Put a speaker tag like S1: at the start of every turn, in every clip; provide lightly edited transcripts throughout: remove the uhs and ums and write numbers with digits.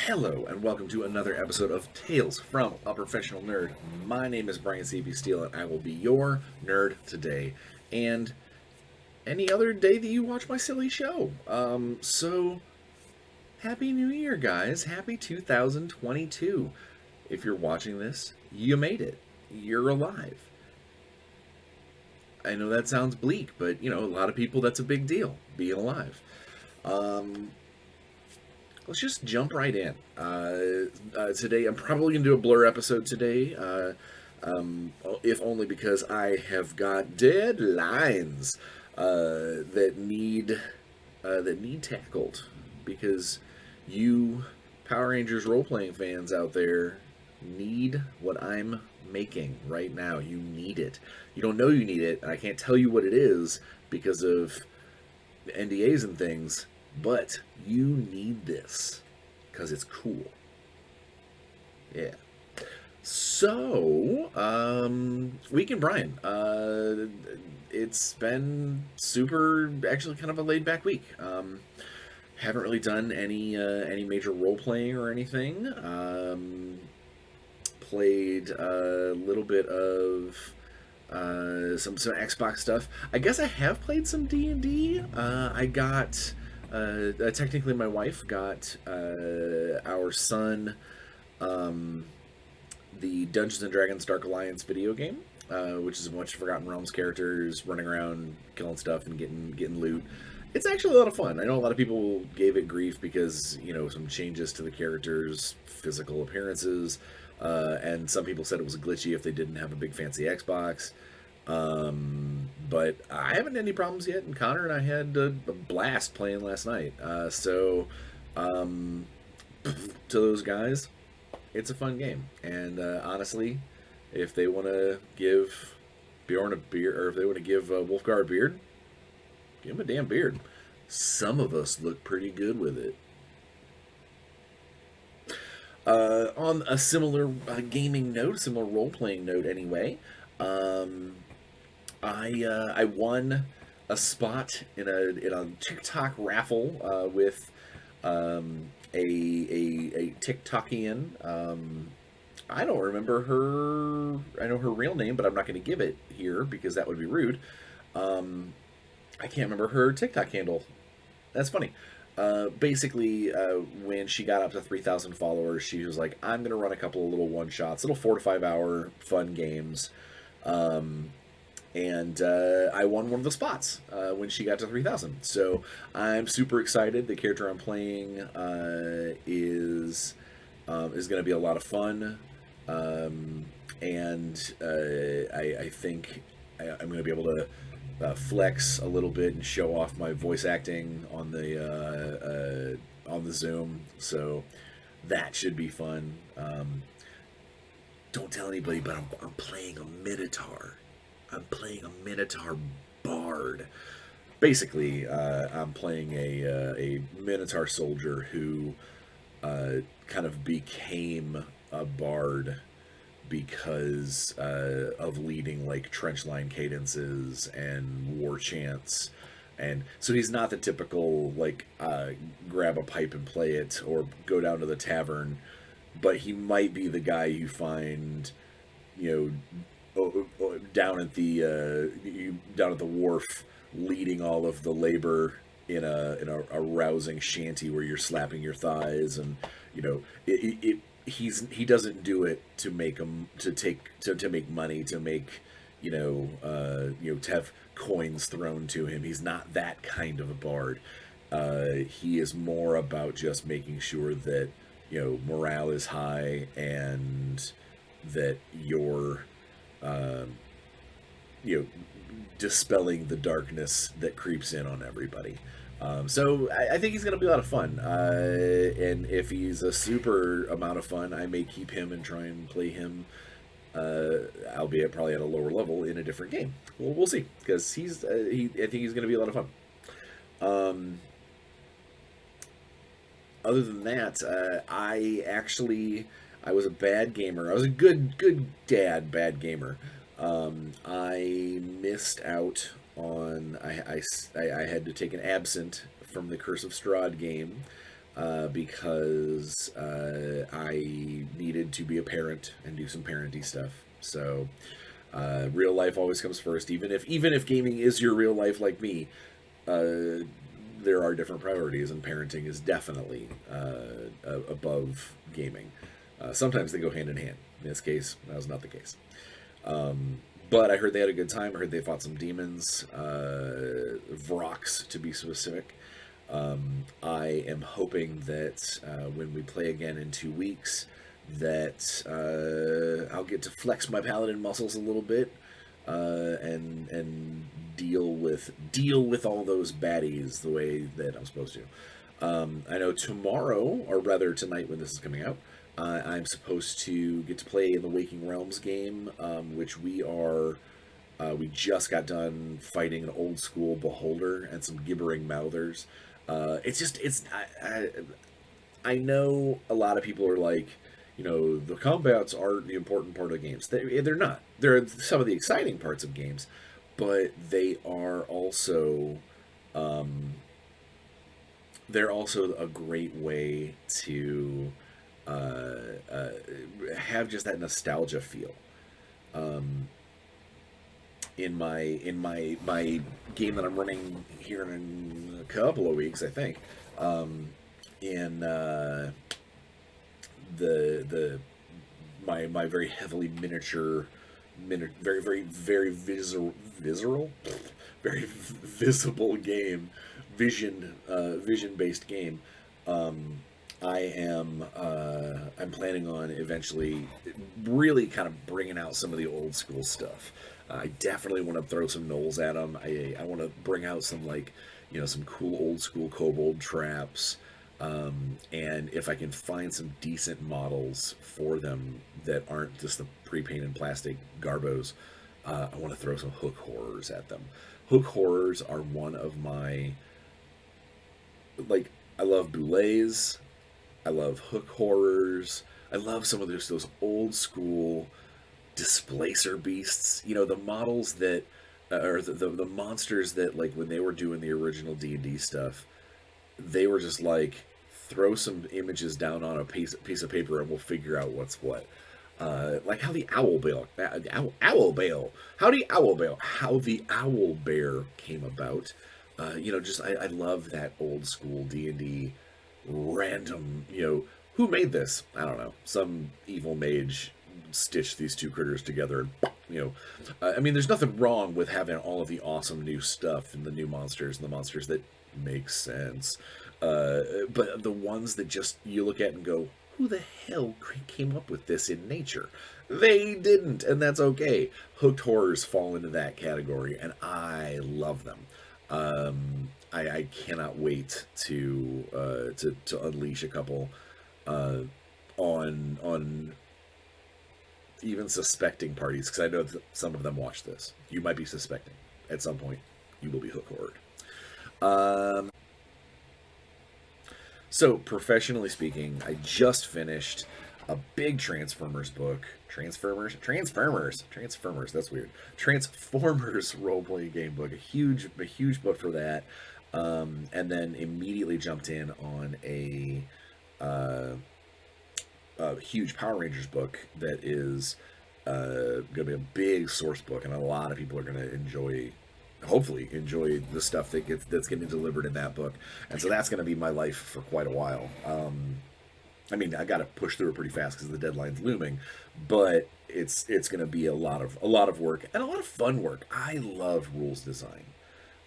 S1: Hello, and welcome to another episode of Tales from a Professional Nerd. My name is Bryan Steele, and I will be your nerd today, and any other day that you watch my silly show. Happy New Year, guys. Happy 2022. If you're watching this, you made it. You're alive. I know that sounds bleak, but, a lot of people, that's a big deal, being alive. Um, let's just jump right in. Today, I'm probably going to do a Blur episode today, if only because I have got deadlines that need tackled. Because you Power Rangers role-playing fans out there need what I'm making right now. You need it. You don't know you need it, and I can't tell you what it is because of NDAs and things, but you need this because it's cool. Yeah. So, Week in Bryan. It's been super, actually kind of a laid back week. Haven't really done any major role playing or anything. Played a little bit of some Xbox stuff. I guess I have played some D&D. I got technically my wife got our son the Dungeons and Dragons Dark Alliance video game, which is a bunch of Forgotten Realms characters running around killing stuff and getting loot. It's actually a lot of fun. I know a lot of people gave it grief because, some changes to the characters' physical appearances, and some people said it was glitchy if they didn't have a big fancy Xbox. But I haven't had any problems yet, and Connor and I had a blast playing last night. To those guys, it's a fun game. And honestly, if they want to give Bjorn a beard, or if they want to give Wolfgar a beard, give him a damn beard. Some of us look pretty good with it. On a similar gaming note, similar role playing note, anyway. I won a spot in a TikTok raffle with a TikTokian. I don't remember her. I know her real name, but I'm not going to give it here because that would be rude. I can't remember her TikTok handle. That's funny. Basically, when she got up to 3,000 followers, she was like, I'm going to run a couple of little one-shots, little 4 to 5 hour fun games. And I won one of the spots when she got to 3,000. So I'm super excited. The character I'm playing is going to be a lot of fun. And I think I'm going to be able to flex a little bit and show off my voice acting on the Zoom. So that should be fun. Don't tell anybody, but I'm playing a Minotaur. I'm playing a Minotaur bard. Basically, I'm playing a Minotaur soldier who kind of became a bard because of leading like trench line cadences and war chants. And so he's not the typical like grab a pipe and play it or go down to the tavern, but he might be the guy you find, down at the wharf, leading all of the labor in a rousing shanty where you're slapping your thighs, and he doesn't do it to make to make money, to make to have coins thrown to him. He's not that kind of a bard. He is more about just making sure that morale is high and that you're dispelling the darkness that creeps in on everybody. So I think he's going to be a lot of fun. And if he's a super amount of fun, I may keep him and try and play him, albeit probably at a lower level in a different game. We'll see, because I think he's going to be a lot of fun. Other than that, I was a bad gamer. I was a good dad, bad gamer. I missed out on. I had to take an absent from the Curse of Strahd game because I needed to be a parent and do some parenty stuff. So real life always comes first, even if gaming is your real life like me. There are different priorities, and parenting is definitely above gaming. Sometimes they go hand in hand. In this case, that was not the case. But I heard they had a good time. I heard they fought some demons, Vrox to be specific. I am hoping that when we play again in 2 weeks, that I'll get to flex my paladin muscles a little bit, and deal with all those baddies the way that I'm supposed to. I know tomorrow, or rather tonight when this is coming out, I'm supposed to get to play in the Waking Realms game, which we just got done fighting an old school beholder and some gibbering mouthers. I know a lot of people are like, the combats are the important part of the games. They're not. They're some of the exciting parts of games, but they are also a great way to have just that nostalgia feel. In my game that I'm running here in a couple of weeks, I think, in my very heavily very very very visceral, very visible game, vision based game. I'm planning on eventually really kind of bringing out some of the old school stuff. I definitely want to throw some knolls at them. I want to bring out some some cool old school kobold traps. And if I can find some decent models for them that aren't just the pre-painted plastic garbos, I want to throw some hook horrors at them. Hook horrors are one of my, I love boulets. I love hook horrors. I love some of those old school displacer beasts. The models that, or the monsters that, when they were doing the original D&D stuff, they were just throw some images down on a piece of paper and we'll figure out what's what. Like how the owl bear came about. I love that old school D&D random, who made this? I don't know. Some evil mage stitched these two critters together and, there's nothing wrong with having all of the awesome new stuff and the new monsters and the monsters that make sense. But the ones that just you look at and go, who the hell came up with this in nature? They didn't, and that's okay. Hooked horrors fall into that category, and I love them. I cannot wait to unleash a couple on even suspecting parties, because I know that some of them watch this. You might be suspecting. At some point, you will be hook horrored. So, professionally speaking, I just finished a big Transformers book. Transformers, that's weird. Transformers role-playing game book. A huge book for that. And then immediately jumped in on a huge Power Rangers book that is going to be a big source book, and a lot of people are going to hopefully enjoy the stuff that's getting delivered in that book. And so that's going to be my life for quite a while. I got to push through it pretty fast because the deadline's looming, but it's going to be a lot of work and a lot of fun work. I love rules design.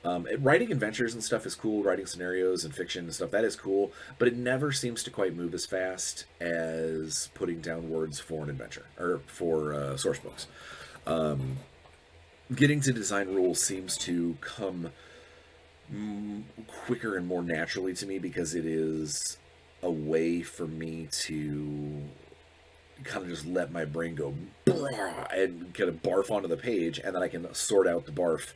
S1: Writing adventures and stuff is cool. Writing scenarios and fiction and stuff, that is cool, but it never seems to quite move as fast as putting down words for an adventure or for source books. Getting to design rules seems to come quicker and more naturally to me because it is a way for me to kind of just let my brain go and kind of barf onto the page, and then I can sort out the barf,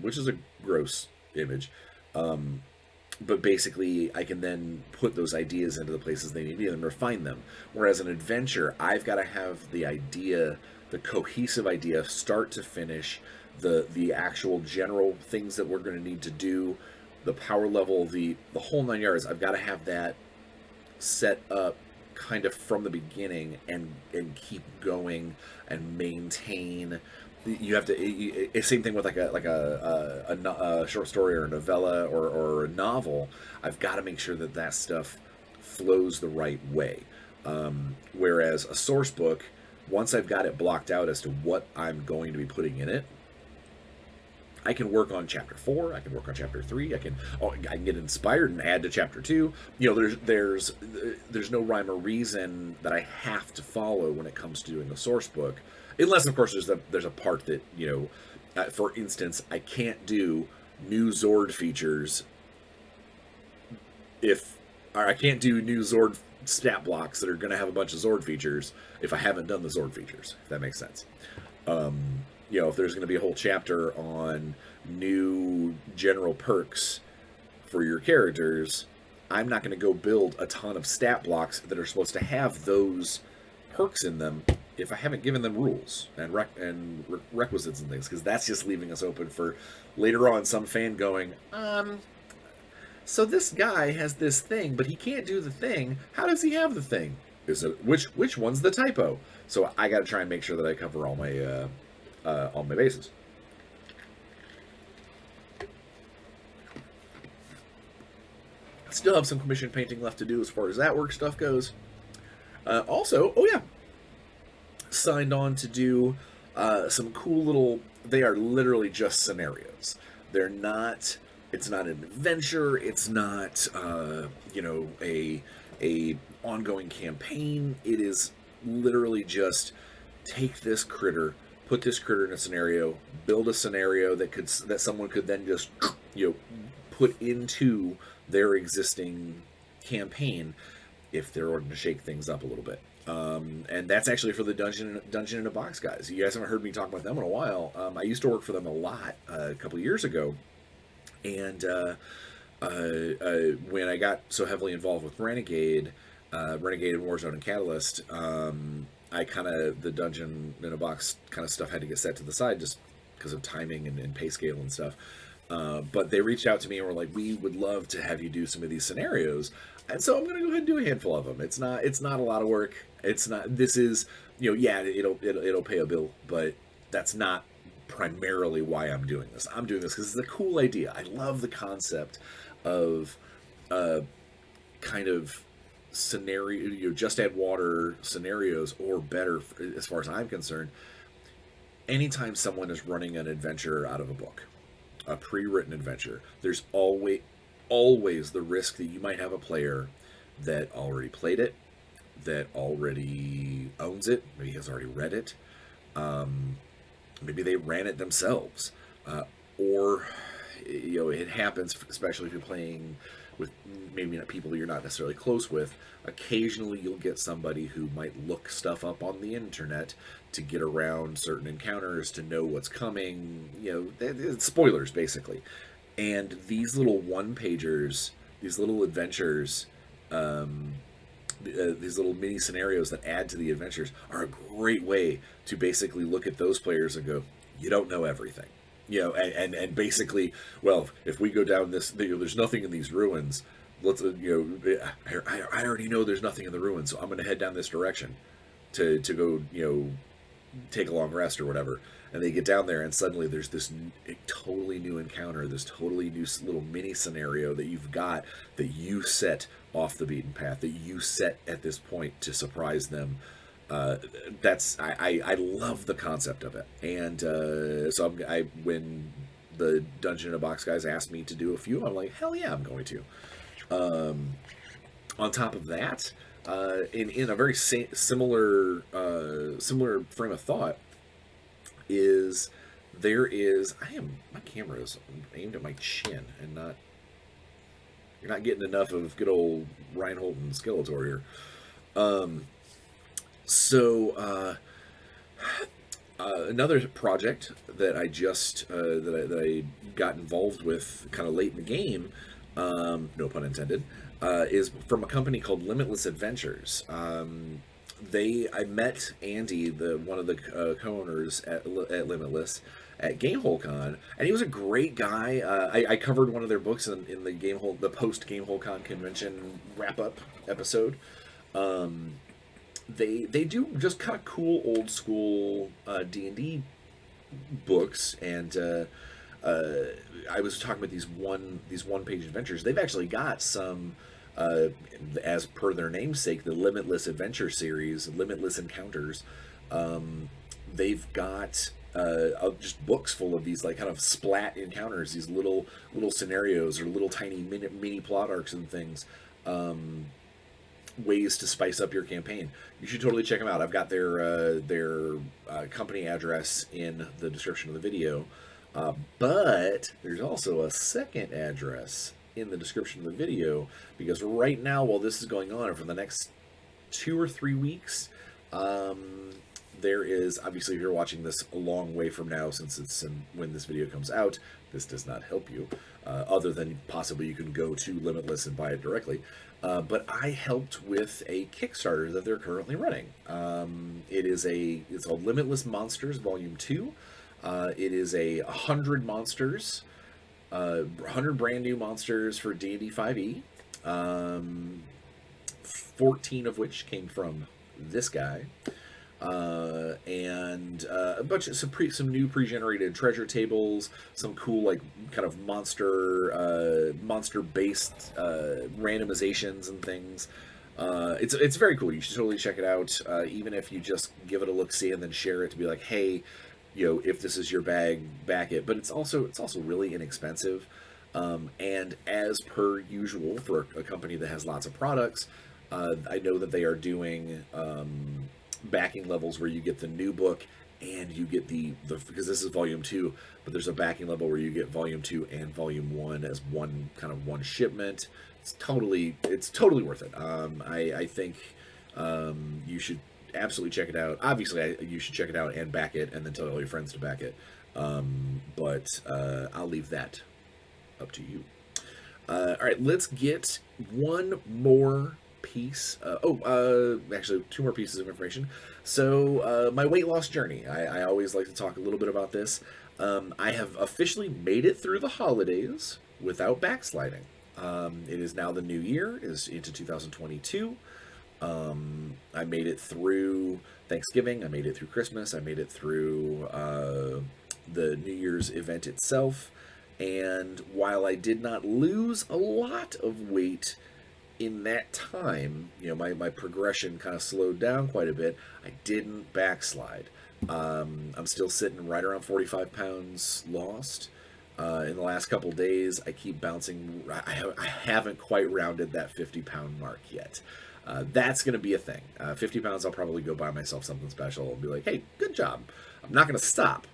S1: which is a gross image. But basically, I can then put those ideas into the places they need to be and refine them. Whereas an adventure, I've got to have the idea, the cohesive idea, start to finish, the actual general things that we're going to need to do, the power level, the whole 9 yards. I've got to have that set up kind of from the beginning and keep going and maintain. You have to. Same thing with like a short story or a novella or a novel. I've got to make sure that that stuff flows the right way. Whereas a source book, once I've got it blocked out as to what I'm going to be putting in it, I can work on chapter 4. I can work on chapter 3. I can get inspired and add to chapter 2. You know, there's no rhyme or reason that I have to follow when it comes to doing a source book, unless of course there's a part that, you know, for instance, I can't do new Zord features or I can't do new Zord stat blocks that are going to have a bunch of Zord features if I haven't done the Zord features, if that makes sense. You know, if there's going to be a whole chapter on new general perks for your characters, I'm not going to go build a ton of stat blocks that are supposed to have those perks in them if I haven't given them rules and requisites and things, because that's just leaving us open for later on some fan going, so this guy has this thing, but he can't do the thing. How does he have the thing? Is it which one's the typo? So I got to try and make sure that I cover all my bases. Still have some commission painting left to do as far as that work stuff goes. Also, oh yeah, signed on to do some cool little. They are literally just scenarios. They're not. It's not an adventure. It's not, you know, a ongoing campaign. It is literally just take this critter, put this critter in a scenario, build a scenario that someone could then just, you know, put into their existing campaign if they're wanting to shake things up a little bit. And that's actually for the Dungeon in a Box guys. You guys haven't heard me talk about them in a while. I used to work for them a lot a couple of years ago. And when I got so heavily involved with Renegade and Warzone and Catalyst, I kind of, the Dungeon in a Box kind of stuff had to get set to the side just because of timing and pay scale and stuff. But they reached out to me and were like, we would love to have you do some of these scenarios. And so I'm going to go ahead and do a handful of them. It's not a lot of work. This is, you know, yeah, it'll pay a bill, but that's not primarily why I'm doing this. I'm doing this because it's a cool idea. I love the concept of kind of scenario, you know, just add water scenarios, or better, as far as I'm concerned, anytime someone is running an adventure out of a book, a pre-written adventure, there's always the risk that you might have a player that already played it, that already owns it, maybe has already read it, maybe they ran it themselves, or, you know, it happens, especially if you're playing with maybe not people you're not necessarily close with. Occasionally you'll get somebody who might look stuff up on the internet to get around certain encounters, to know what's coming, you know, it's spoilers basically. And these little one-pagers, these little adventures, these little mini scenarios that add to the adventures are a great way to basically look at those players and go, you don't know everything. You know, and basically, well, if we go down this, you know, there's nothing in these ruins. Let's, you know, I already know there's nothing in the ruins, so I'm going to head down this direction to go, you know, take a long rest or whatever. And they get down there, and suddenly there's this totally new encounter, this totally new little mini scenario that you've got, that you set off the beaten path, that you set at this point to surprise them. I love the concept of it. And so when the Dungeon in a Box guys asked me to do a few, I'm like, hell yeah, I'm going to. On top of that, in a very similar frame of thought, my camera is aimed at my chin and not, you're not getting enough of good old Reinhold and Skeletor here. Another project that I just that I got involved with kind of late in the game, no pun intended, is from a company called Limitless Adventures. I met Andy, the one of the co-owners at Limitless at GameholeCon, and he was a great guy. I covered one of their books in the post GameholeCon convention wrap up episode. They do just kind of cool old school D&D books, and I was talking about these one page adventures. They've actually got some, as per their namesake, the Limitless Adventure series, Limitless Encounters. They've got just books full of these like kind of splat encounters, these little scenarios or little tiny mini plot arcs and things. Ways to spice up your campaign. You should totally check them out. I've got their company address in the description of the video, but there's also a second address in the description of the video, because right now, while this is going on, and for the next 2 or 3 weeks, there is, obviously if you're watching this a long way from now, since it's when this video comes out, this does not help you, other than possibly you can go to Limitless and buy it directly. But I helped with a Kickstarter that they're currently running. It's called Limitless Monsters Volume 2. It is 100 monsters, 100 brand new monsters for D&D 5e, 14 of which came from this guy. And a bunch of some new pre-generated treasure tables, some cool like kind of monster based randomizations and things. It's very cool. You should totally check it out. Even if you just give it a look see and then share it to be like, hey, if this is your bag, back it. But it's also really inexpensive. And as per usual for a company that has lots of products, I know that they are doing backing levels where you get the new book and you get the because this is volume 2, but there's a backing level where you get volume 2 and volume 1 as one shipment. It's totally worth it. I think you should absolutely check it out. Obviously, you should check it out and back it, and then tell all your friends to back it. But I'll leave that up to you. All right, let's get one more piece. Actually, 2 more pieces of information. So, my weight loss journey. I always like to talk a little bit about this. I have officially made it through the holidays without backsliding. It is now the new year, is into 2022. I made it through Thanksgiving. I made it through Christmas. I made it through the New Year's event itself. And while I did not lose a lot of weight in that time, my progression kind of slowed down quite a bit. I didn't backslide. I'm still sitting right around 45 pounds lost. In the last couple days, I keep bouncing. I haven't quite rounded that 50-pound mark yet. That's going to be a thing. 50 pounds, I'll probably go buy myself something special and be like, hey, good job. I'm not going to stop.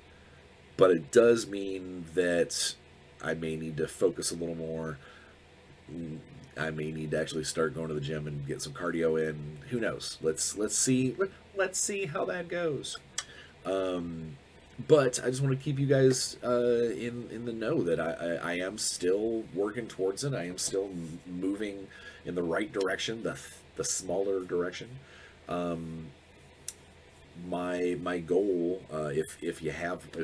S1: But it does mean that I may need to focus a little more. I may need to actually start going to the gym and get some cardio in. Who knows? Let's see how that goes. But I just want to keep you guys in the know that I am still working towards it. I am still moving in the right direction, the smaller direction. My goal, if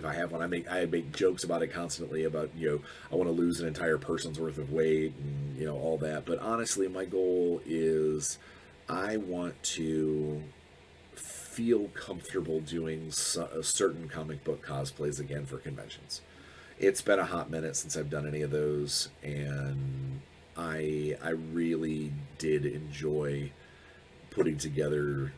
S1: I have one, I make jokes about it constantly about, I want to lose an entire person's worth of weight and all that. But honestly, my goal is I want to feel comfortable doing certain comic book cosplays again for conventions. It's been a hot minute since I've done any of those, and I really did enjoy putting together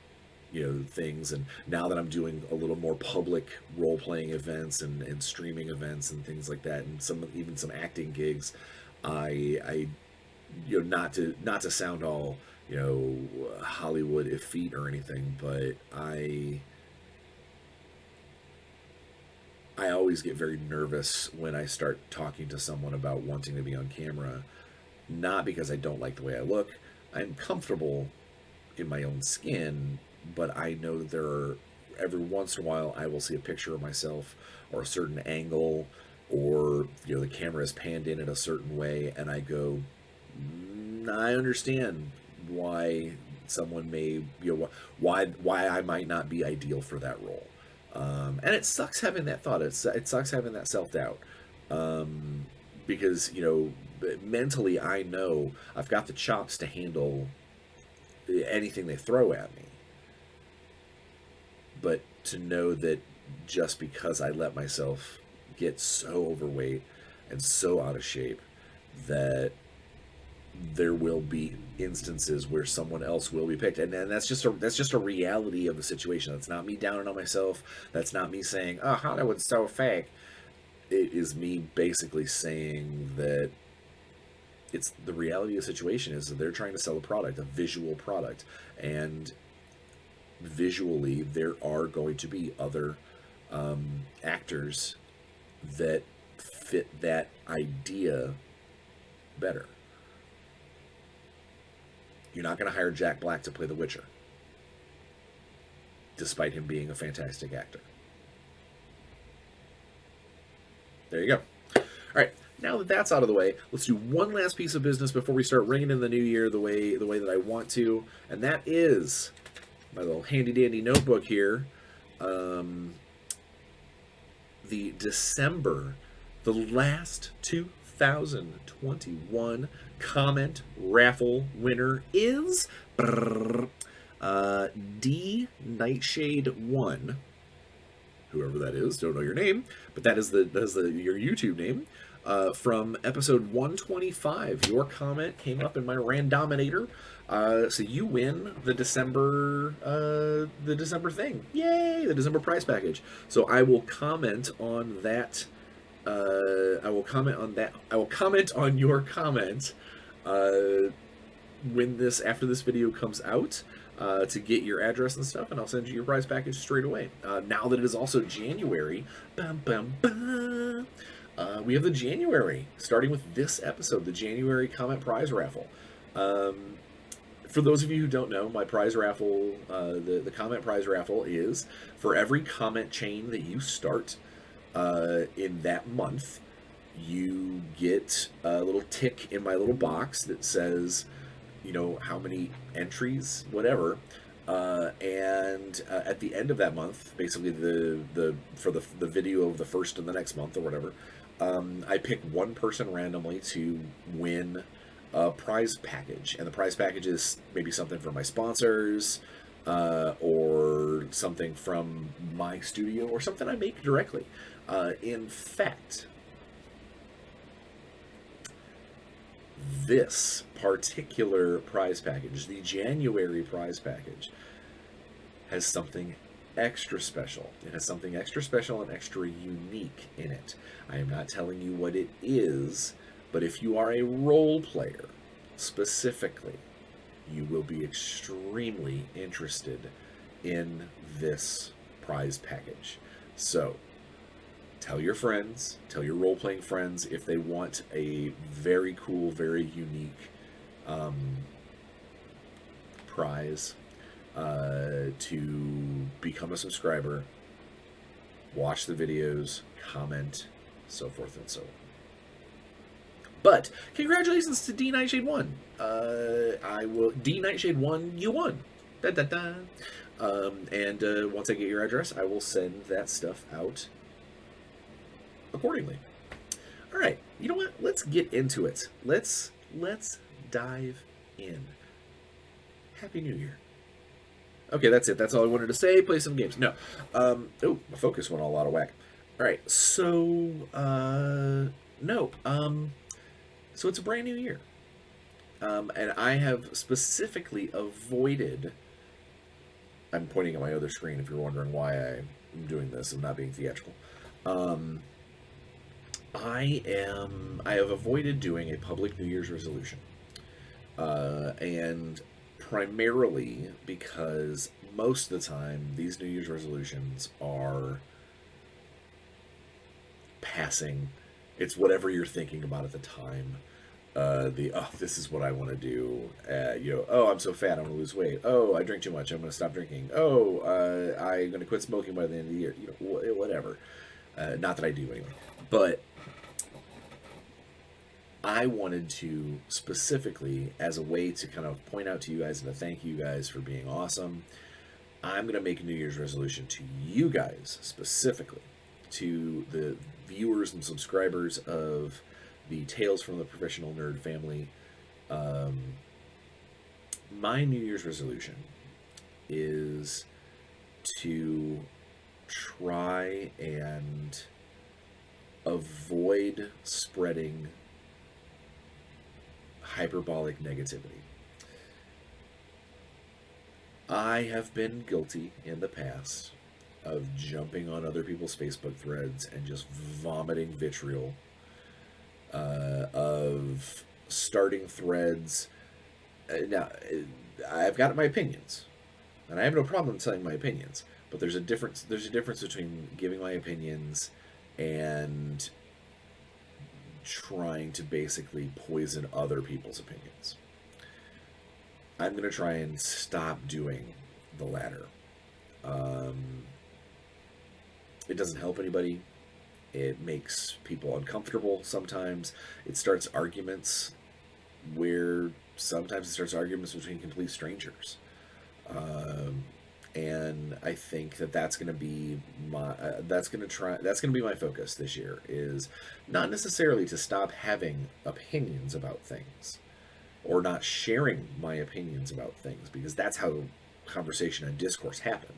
S1: things. And now that I'm doing a little more public role-playing events and streaming events and things like that, and even some acting gigs, I not to sound all Hollywood effete or anything, but I always get very nervous when I start talking to someone about wanting to be on camera. Not because I don't like the way I look. I'm comfortable in my own skin, but I know that every once in a while I will see a picture of myself or a certain angle, or the camera is panned in a certain way, and I go, I understand why someone may, you know, why I might not be ideal for that role. And it sucks having that thought. It sucks having that self-doubt. Because, you know, mentally I know I've got the chops to handle anything they throw at me. But to know that just because I let myself get so overweight and so out of shape that there will be instances where someone else will be picked, and that's just a reality of the situation. That's not me downing on myself. That's not me saying, "Oh, Hollywood's so fake." It is me basically saying that it's the reality of the situation is that they're trying to sell a product, a visual product, and visually there are going to be other actors that fit that idea better. You're not going to hire Jack Black to play The Witcher, despite him being a fantastic actor. There you go. All right, now that that's out of the way, let's do one last piece of business before we start ringing in the new year the way that I want to, and that is my little handy dandy notebook here. The last 2021 Comment Raffle winner is D Nightshade 1. Whoever that is, don't know your name, but that is your YouTube name. From episode 125, your comment came up in my randominator. So you win the December thing. Yay! The December prize package. So I will comment on that. I will comment on your comment after this video comes out, to get your address and stuff, and I'll send you your prize package straight away. Now that it is also January, we have the January, starting with this episode, the January comment prize raffle. For those of you who don't know, my prize raffle, the comment prize raffle is for every comment chain that you start in that month, you get a little tick in my little box that says, you know, how many entries, whatever, and at the end of that month, basically for the video of the first of the next month or whatever, I pick one person randomly to win a prize package, and the prize package is maybe something from my sponsors, or something from my studio, or something I make directly. In fact, this particular prize package, the January prize package, has something extra special. It has something extra special and extra unique in it. I am not telling you what it is, but if you are a role player, specifically, you will be extremely interested in this prize package. So, tell your friends, tell your role-playing friends if they want a very cool, very unique prize, to become a subscriber, watch the videos, comment, so forth and so on. But congratulations to D Nightshade 1. D Nightshade 1, you won. Da, da, da. And once I get your address, I will send that stuff out accordingly. All right, you know what? Let's get into it. Let's dive in. Happy New Year. Okay, that's it. That's all I wanted to say. Play some games. No. Oh, my focus went all out of whack. All right, so no. So it's a brand new year, and I have specifically avoided. I'm pointing at my other screen. If you're wondering why I'm doing this, I'm not being theatrical. I have avoided doing a public New Year's resolution, and primarily because most of the time these New Year's resolutions are passing. It's whatever you're thinking about at the time. This is what I want to do. I'm so fat, I'm going to lose weight. Oh, I drink too much, I'm going to stop drinking. Oh, I'm going to quit smoking by the end of the year. Whatever. Not that I do anyway. But I wanted to specifically, as a way to kind of point out to you guys and to thank you guys for being awesome, I'm going to make a New Year's resolution to you guys specifically, to the viewers and subscribers of the Tales from the Professional Nerd family. My New Year's resolution is to try and avoid spreading hyperbolic negativity. I have been guilty in the past of jumping on other people's Facebook threads and just vomiting vitriol, of starting threads. Now, I've got my opinions, and I have no problem telling my opinions. But there's a difference. There's a difference between giving my opinions and trying to basically poison other people's opinions. I'm going to try and stop doing the latter. It doesn't help anybody. It makes people uncomfortable sometimes. It starts arguments where sometimes it starts arguments between complete strangers. And I think that that's going to be my that's going to be my focus this year, is not necessarily to stop having opinions about things or not sharing my opinions about things, because that's how conversation and discourse happen.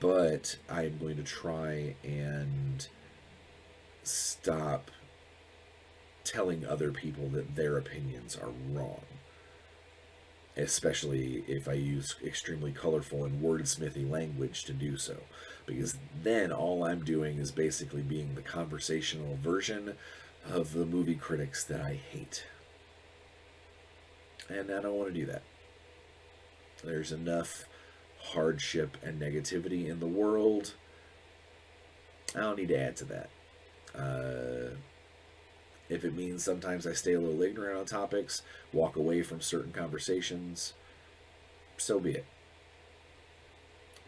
S1: But I'm going to try and stop telling other people that their opinions are wrong, especially if I use extremely colorful and wordsmithy language to do so, because then all I'm doing is basically being the conversational version of the movie critics that I hate. And I don't want to do that. There's enough hardship and negativity in the world. I don't need to add to that. If it means sometimes I stay a little ignorant on topics, walk away from certain conversations, so be it.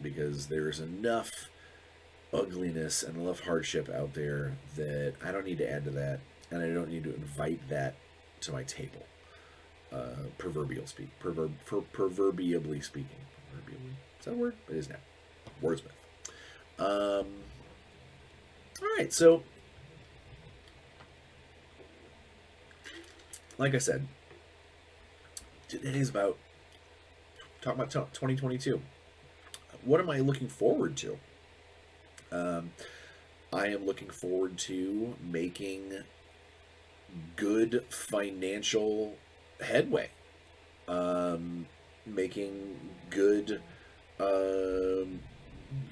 S1: Because there's enough ugliness and enough hardship out there that I don't need to add to that, and I don't need to invite that to my table. Proverbially speaking. Proverbially. Is that a word? It is now. Wordsmith. All right, so like I said, today's about talking about 2022. What am I looking forward to? I am looking forward to making good financial headway. Making good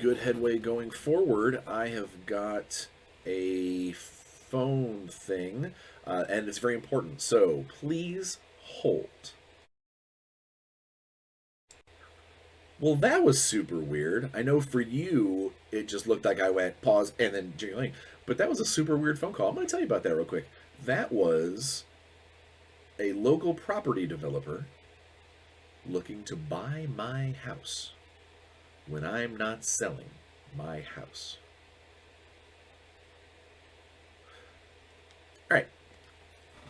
S1: headway going forward. I have got a phone thing, and it's very important, so please hold. Well, that was super weird. I know for you, it just looked like I went pause and then jingling, but that was a super weird phone call. I'm going to tell you about that real quick. That was a local property developer looking to buy my house when I'm not selling my house. All right,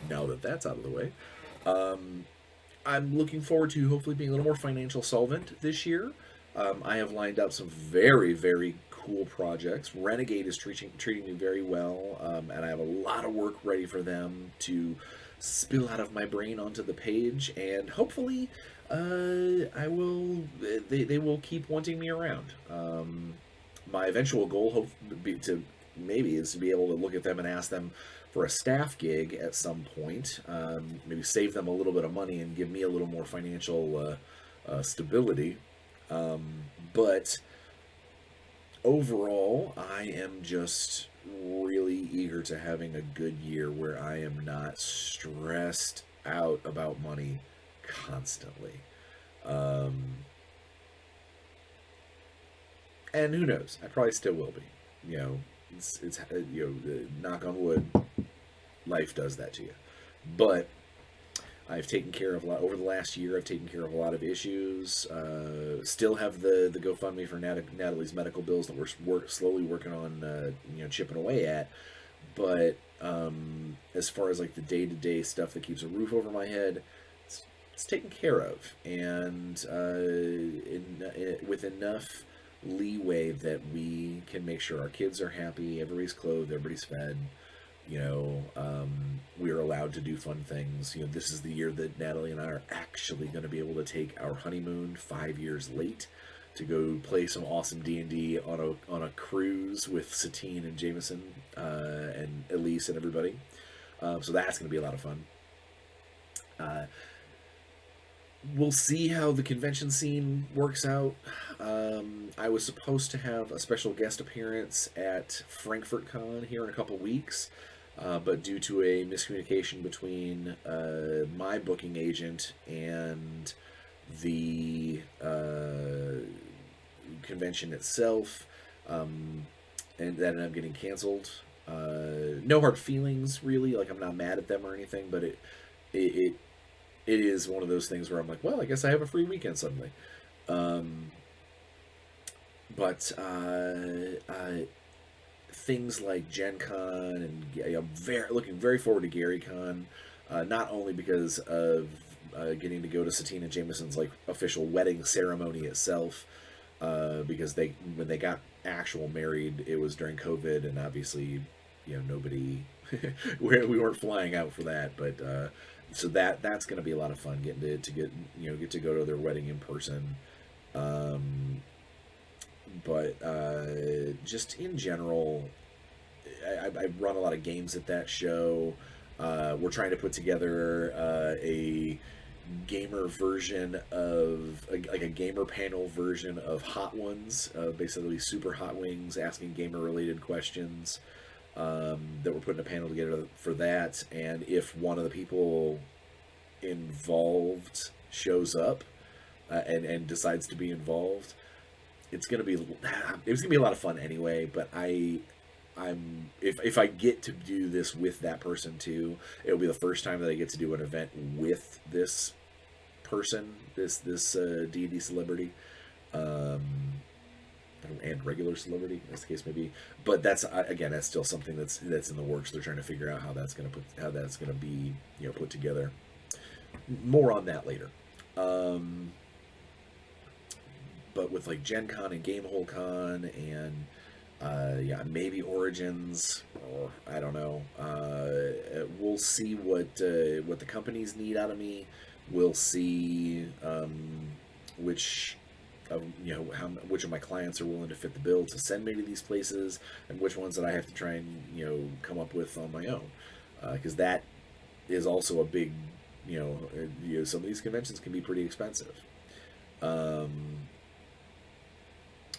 S1: now that that's out of the way, I'm looking forward to hopefully being a little more financial solvent this year. I have lined up some very, very cool projects. Renegade is treating me very well, and I have a lot of work ready for them to spill out of my brain onto the page, and hopefully I will. They will keep wanting me around. My eventual goal is to be able to look at them and ask them for a staff gig at some point. Maybe save them a little bit of money and give me a little more financial stability. But overall, I am just really eager to having a good year where I am not stressed out about money constantly. And who knows? I probably still will be. You know, it's knock on wood, life does that to you. But I've taken care of a lot over the last year. I've taken care of a lot of issues. Still have the GoFundMe for Natalie's medical bills that we're slowly working on, chipping away at. But As far as like the day-to-day stuff that keeps a roof over my head, it's taken care of, and with enough leeway that we can make sure our kids are happy, everybody's clothed, everybody's fed. We are allowed to do fun things. This is the year that Natalie and I are actually going to be able to take our honeymoon 5 years late to go play some awesome D&D on a cruise with Satine and Jameson and Elise and everybody. So that's going to be a lot of fun. We'll see how the convention scene works out. I was supposed to have a special guest appearance at Frankfurt Con here in a couple weeks, but due to a miscommunication between my booking agent and the convention itself, and that ended up getting canceled. No hard feelings, really. Like, I'm not mad at them or anything, but it is one of those things where I'm like, well, I guess I have a free weekend suddenly. But things like GenCon, and I'm looking very forward to GaryCon, not only because of getting to go to Satine and Jameson's like official wedding ceremony itself, because when they got actual married, it was during COVID, and obviously, nobody we weren't flying out for that, but so that's going to be a lot of fun, getting to get to go to their wedding in person. But just in general, I run a lot of games at that show. We're trying to put together a gamer version of like a gamer panel version of Hot Ones, basically Super Hot Wings asking gamer related questions. That we're putting a panel together for that, and if one of the people involved shows up and decides to be involved, it's gonna be a lot of fun anyway. But if I get to do this with that person too, it'll be the first time that I get to do an event with this person, this D&D celebrity. And regular celebrity, as the case may be, but that's still something that's in the works. They're trying to figure out how that's gonna be put together. More on that later. But with like GenCon and Gamehole Con and maybe Origins, or I don't know. We'll see what the companies need out of me. We'll see which of my clients are willing to fit the bill to send me to these places, and which ones that I have to try and come up with on my own, because that is also a big some of these conventions can be pretty expensive. So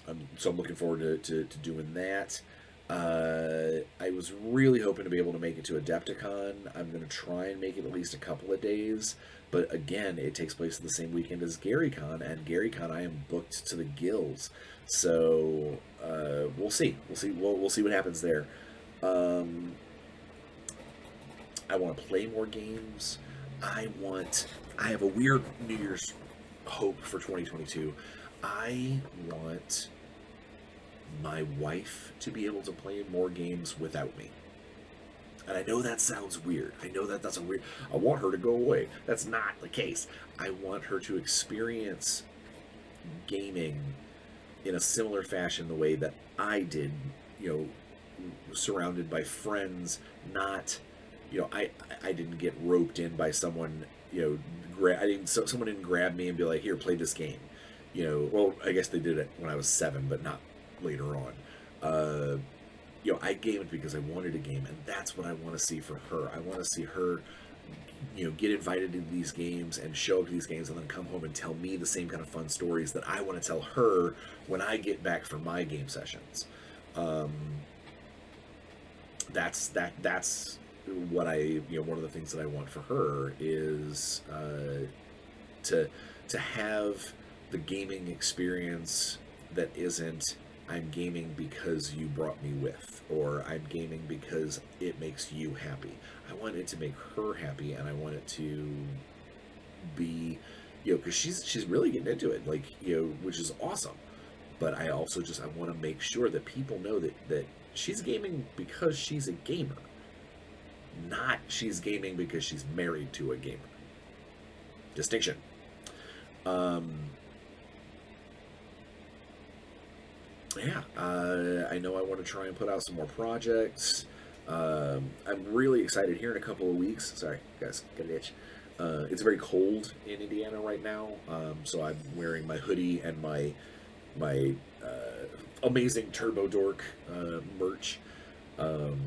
S1: I'm looking forward to doing that. I was really hoping to be able to make it to Adepticon. I'm going to try and make it at least a couple of days, but again, it takes place the same weekend as GaryCon, and GaryCon I am booked to the gills. So we'll see. We'll see what happens there. I want to play more games. I have a weird New Year's hope for 2022. I want my wife to be able to play more games without me. And I know that sounds weird. I know that's a weird... I want her to go away. That's not the case. I want her to experience gaming in a similar fashion the way that I did, surrounded by friends, not... I didn't get roped in by someone, someone didn't grab me and be like, here, play this game. Well, I guess they did it when I was 7, but not later on. I gamed because I wanted a game, and that's what I want to see for her. I want to see her, get invited to these games and show up to these games, and then come home and tell me the same kind of fun stories that I want to tell her when I get back from my game sessions. That's what one of the things that I want for her is to have the gaming experience that isn't, I'm gaming because you brought me with, or I'm gaming because it makes you happy. I want it to make her happy, and I want it to be, because she's really getting into it, like, which is awesome. But I also I want to make sure that people know that she's gaming because she's a gamer. not she's gaming because she's married to a gamer. Distinction. Um, yeah, I know I want to try and put out some more projects. I'm really excited here in a couple of weeks. Sorry, guys, got an itch. It's very cold in Indiana right now, so I'm wearing my hoodie and my amazing Turbo Dork merch. Um,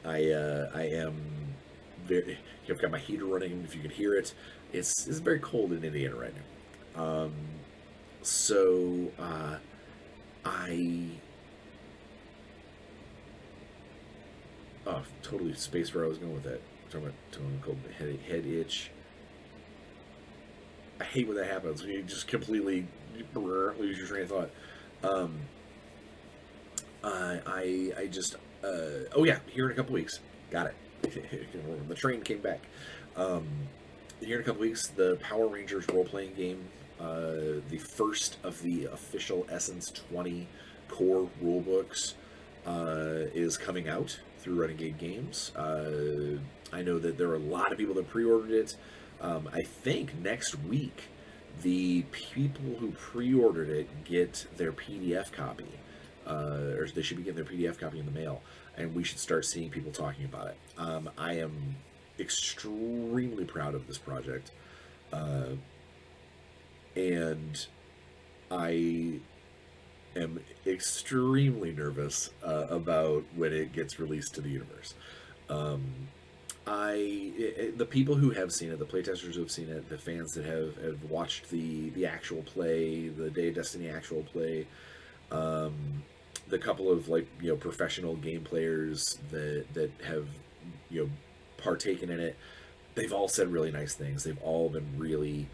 S1: I am very. I've got my heater running. If you can hear it, it's very cold in Indiana right now. So I totally spaced where I was going with that. Talking about cold head itch. I hate when that happens. When you just completely lose your train of thought. Um, I just oh yeah, here in a couple weeks. Got it. The train came back. Here in a couple weeks, the Power Rangers role-playing game, the first of the official Essence 20 core rulebooks, is coming out through Renegade Games. I know that there are a lot of people that pre-ordered it. I think next week, the people who pre-ordered it get their PDF copy, or they should be getting their PDF copy in the mail, and we should start seeing people talking about it. I am extremely proud of this project, and I am extremely nervous about when it gets released to the universe. The people who have seen it, the playtesters who have seen it, the fans that have watched the actual play, the Day of Destiny actual play, the couple of professional game players that have partaken in it, they've all said really nice things. They've all been really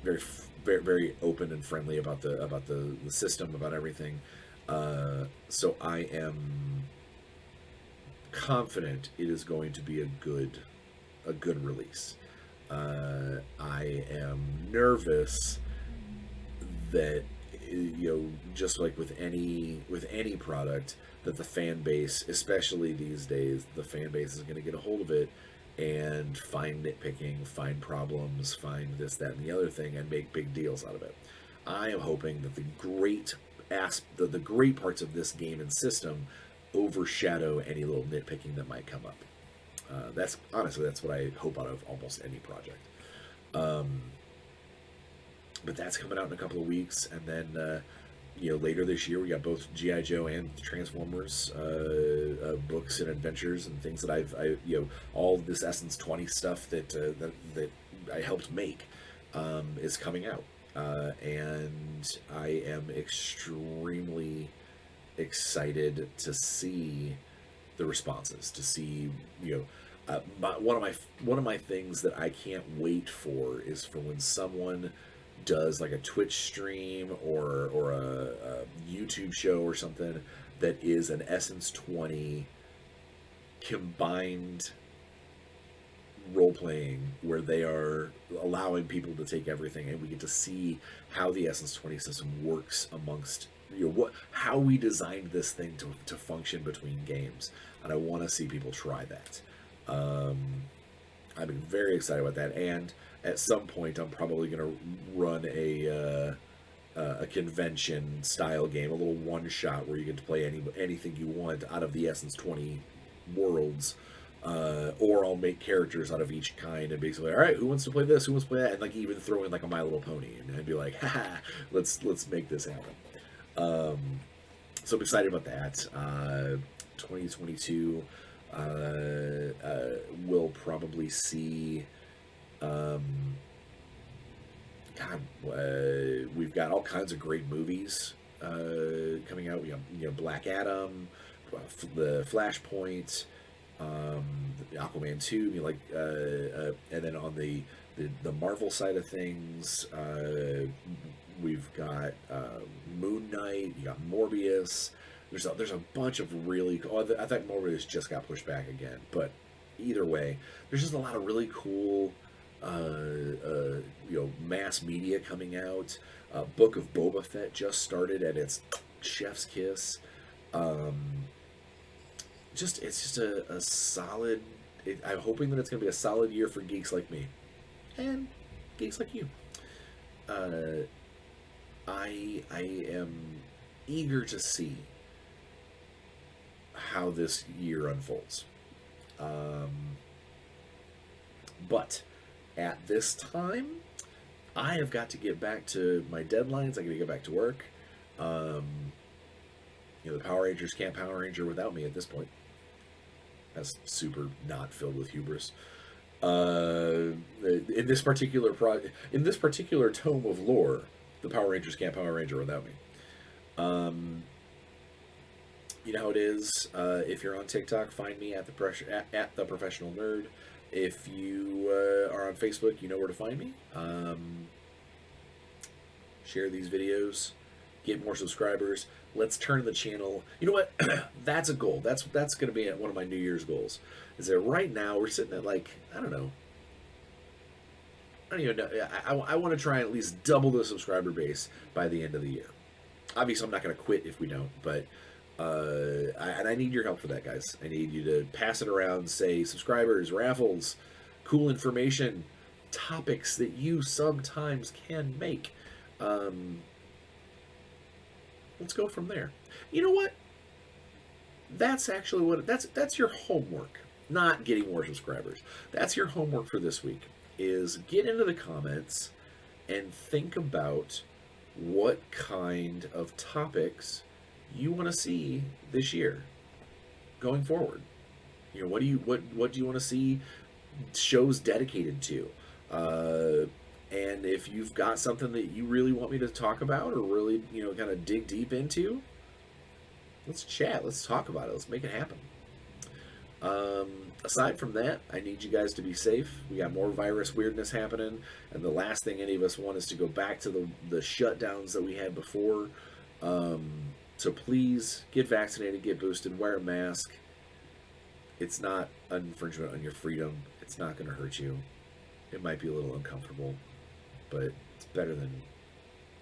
S1: very very open and friendly about the system, about everything. So I am confident it is going to be a good release. I am nervous that just like with any product, that the fan base, especially these days, the fan base is going to get a hold of it and find nitpicking, find problems, find this, that, and the other thing, and make big deals out of it. I am hoping that the great parts of this game and system overshadow any little nitpicking that might come up. That's what I hope out of almost any project. But that's coming out in a couple of weeks, and then later this year we got both G.I. Joe and Transformers books and adventures and things that I all this Essence 20 stuff that I helped make is coming out, and I am extremely excited to see the responses, to see one of my things that I can't wait for is for when someone does like a Twitch stream or a YouTube show or something that is an Essence 20 combined role playing, where they are allowing people to take everything and we get to see how the Essence 20 system works amongst how we designed this thing to function between games. And I want to see people try that. I've been very excited about that, and at some point I'm probably going to run a convention style game, a little one shot where you get to play anything you want out of the Essence 20 worlds, or I'll make characters out of each kind and basically, all right, who wants to play this, who wants to play that, and like even throw in like a My Little Pony, and I'd be like, haha, let's make this happen. So I'm excited about that. 2022 we'll probably see we've got all kinds of great movies coming out. We got Black Adam, the Flashpoint, Aquaman 2, and then on the Marvel side of things, we've got Moon Knight, you got Morbius. There's a bunch of really cool. I thought Morbius just got pushed back again, but either way, there's just a lot of really cool, mass media coming out. Book of Boba Fett just started at its chef's kiss. it's just a solid. I'm hoping that it's going to be a solid year for geeks like me and geeks like you. Uh, I am eager to see how this year unfolds. Um, but at this time, I have got to get back to my deadlines. I got to get back to work. Um, the Power Rangers can't Power Ranger without me at this point. That's super not filled with hubris. In this particular in this particular tome of lore, the Power Rangers can't Power Ranger without me. Um, you know how it is. If you're on TikTok, find me at at the Professional Nerd. If you are on Facebook, you know where to find me. Share these videos, get more subscribers. Let's turn the channel. You know what? That's a goal. That's going to be one of my New Year's goals. Is that right now we're sitting at like, I don't know. I don't even know. I want to try and at least double the subscriber base by the end of the year. Obviously, I'm not going to quit if we don't, but I need your help for that, guys. I need you to pass it around, say subscribers, raffles, cool information, topics that you sometimes can make. Let's go from there. You know what? That's actually what that's your homework. Not getting more subscribers. That's your homework for this week. Is get into the comments and think about what kind of topics you want to see this year going forward. What do you want to see shows dedicated to? And if you've got something that you really want me to talk about or really, kind of dig deep into, let's chat. Let's talk about it. Let's make it happen. Aside from that, I need you guys to be safe. We got more virus weirdness happening, and the last thing any of us want is to go back to the shutdowns that we had before. So please get vaccinated, get boosted, wear a mask. It's not an infringement on your freedom. It's not going to hurt you. It might be a little uncomfortable, but it's better than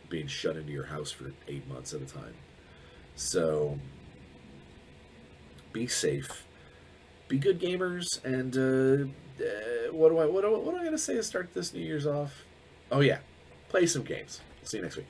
S1: being shut into your house for 8 months at a time. So be safe. Be good gamers, and what am I going to say to start this New Year's off? Oh yeah, play some games. See you next week.